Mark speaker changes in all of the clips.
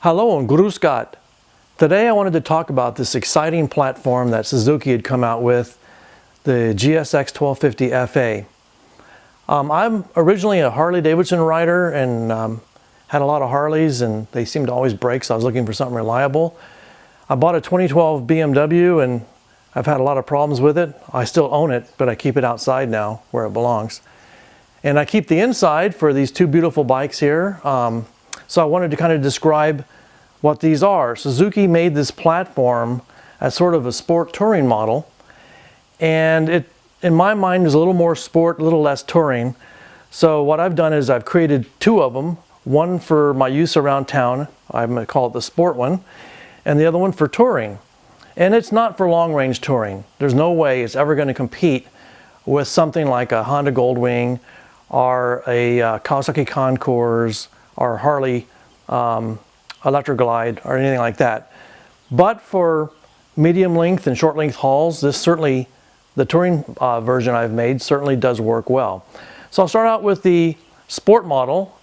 Speaker 1: Hello and Grüß Gott. Today I wanted to talk about this exciting platform that Suzuki had come out with, the GSX1250FA. I'm originally a Harley-Davidson rider and had a lot of Harleys, and they seemed to always break, so I was looking for something reliable. I bought a 2012 BMW and I've had a lot of problems with it. I still own it, but I keep it outside now where it belongs. And I keep the inside for these two beautiful bikes here. So I wanted to kind of describe what these are. Suzuki made this platform as sort of a sport touring model, and it, in my mind, is a little more sport, a little less touring. So what I've done is I've created two of them, one for my use around town, I'm going to call it the sport one, and the other one for touring. And it's not for long range touring. There's no way it's ever going to compete with something like a Honda Goldwing or a Kawasaki Concours or Harley Electra Glide or anything like that. But for medium length and short length hauls, this certainly, the touring version I've made certainly does work well. So I'll start out with the sport model.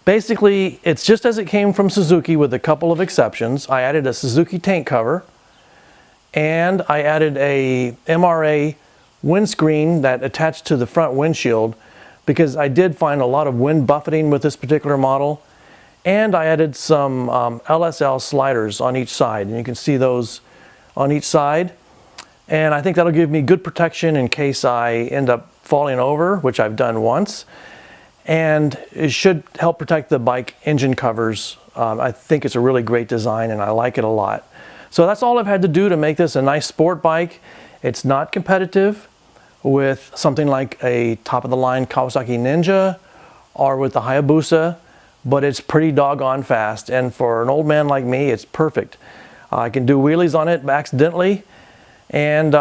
Speaker 1: Basically, it's just as it came from Suzuki with a couple of exceptions. I added a Suzuki tank cover and I added a MRA windscreen that attached to the front windshield because I did find a lot of wind buffeting with this particular model. And I added some LSL sliders on each side, and you can see those on each side. And I think that'll give me good protection in case I end up falling over, which I've done once. And it should help protect the bike engine covers. I think it's a really great design and I like it a lot. So that's all I've had to do to make this a nice sport bike. It's not competitive with something like a top-of-the-line Kawasaki Ninja or with the Hayabusa, but it's pretty doggone fast, and for an old man like me, it's perfect. I can do wheelies on it accidentally, and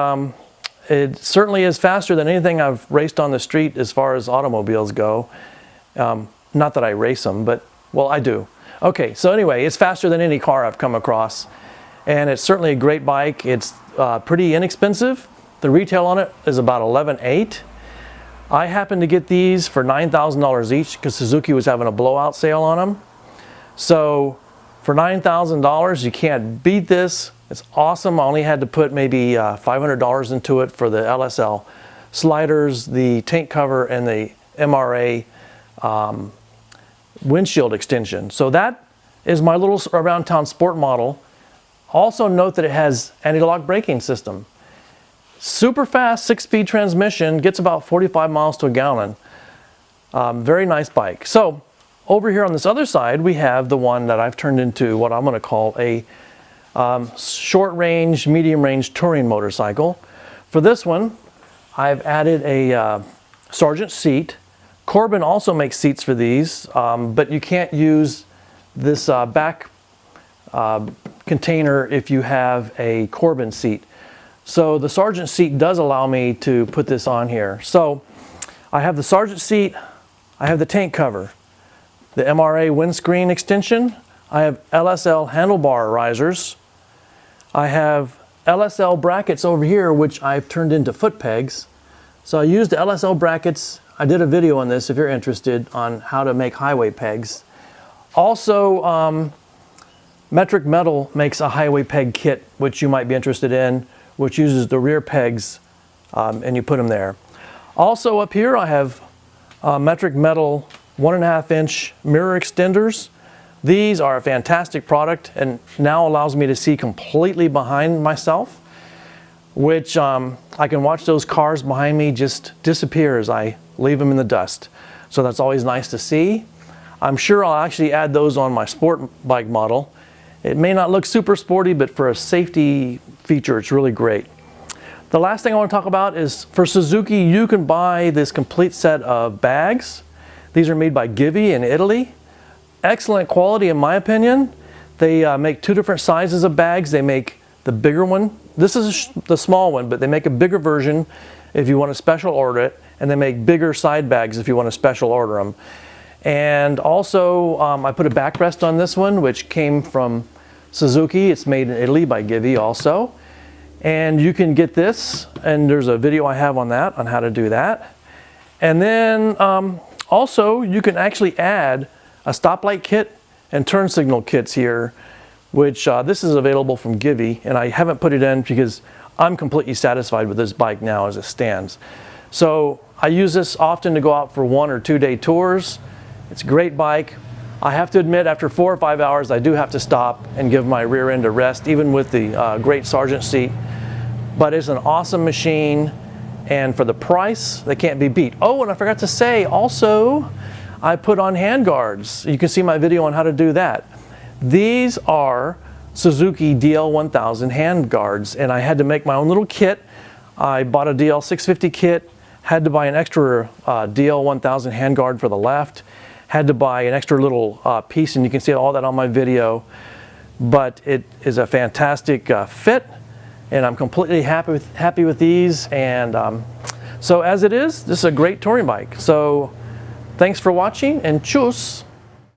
Speaker 1: it certainly is faster than anything I've raced on the street as far as automobiles go. Not that I race them, but, well, I do. Okay, so anyway, it's faster than any car I've come across, and it's certainly a great bike. It's pretty inexpensive. The retail on it is about $11,800. I happened to get these for $9,000 each because Suzuki was having a blowout sale on them. So for $9,000, you can't beat this. It's awesome. I only had to put maybe $500 into it for the LSL sliders, the tank cover, and the MRA windshield extension. So that is my little around town sport model. Also note that it has anti-lock braking system. Super fast 6-speed transmission, gets about 45 miles to a gallon. Very nice bike. So over here on this other side, we have the one that I've turned into what I'm going to call a short range, medium range touring motorcycle. For this one, I've added a Sargent seat. Corbin also makes seats for these, but you can't use this back container if you have a Corbin seat. So the Sargent seat does allow me to put this on here. So I have the Sargent seat, I have the tank cover, the MRA windscreen extension, I have LSL handlebar risers, I have LSL brackets over here which I've turned into foot pegs. So I used the LSL brackets. I did a video on this if you're interested on how to make highway pegs. Also, Metrickmetal makes a highway peg kit which you might be interested in, which uses the rear pegs and you put them there. Also up here I have Metrickmetal 1.5-inch mirror extenders. These are a fantastic product and now allows me to see completely behind myself, which I can watch those cars behind me just disappear as I leave them in the dust. So that's always nice to see. I'm sure I'll actually add those on my sport bike model. It may not look super sporty, but for a safety feature, it's really great. The last thing I want to talk about is for Suzuki, you can buy this complete set of bags. These are made by GIVI in Italy. Excellent quality in my opinion. They make two different sizes of bags. They make the bigger one. This is the small one, but they make a bigger version if you want to special order it, and they make bigger side bags if you want to special order them. And also, I put a backrest on this one, which came from Suzuki. It's made in Italy by GIVI also. And you can get this, and there's a video I have on that, on how to do that. And then also, you can actually add a stoplight kit and turn signal kits here, which this is available from GIVI, and I haven't put it in because I'm completely satisfied with this bike now as it stands. So I use this often to go out for 1 or 2 day tours. It's a great bike. I have to admit, after 4 or 5 hours, I do have to stop and give my rear end a rest, even with the great Sargent seat. But it's an awesome machine, and for the price, they can't be beat. Oh, and I forgot to say, also, I put on handguards. You can see my video on how to do that. These are Suzuki DL1000 handguards, and I had to make my own little kit. I bought a DL650 kit, had to buy an extra DL1000 handguard for the left, had to buy an extra little piece, and you can see all that on my video. But it is a fantastic fit, and I'm completely happy with these. And so as it is, this is a great touring bike. So thanks for watching, and tschüss.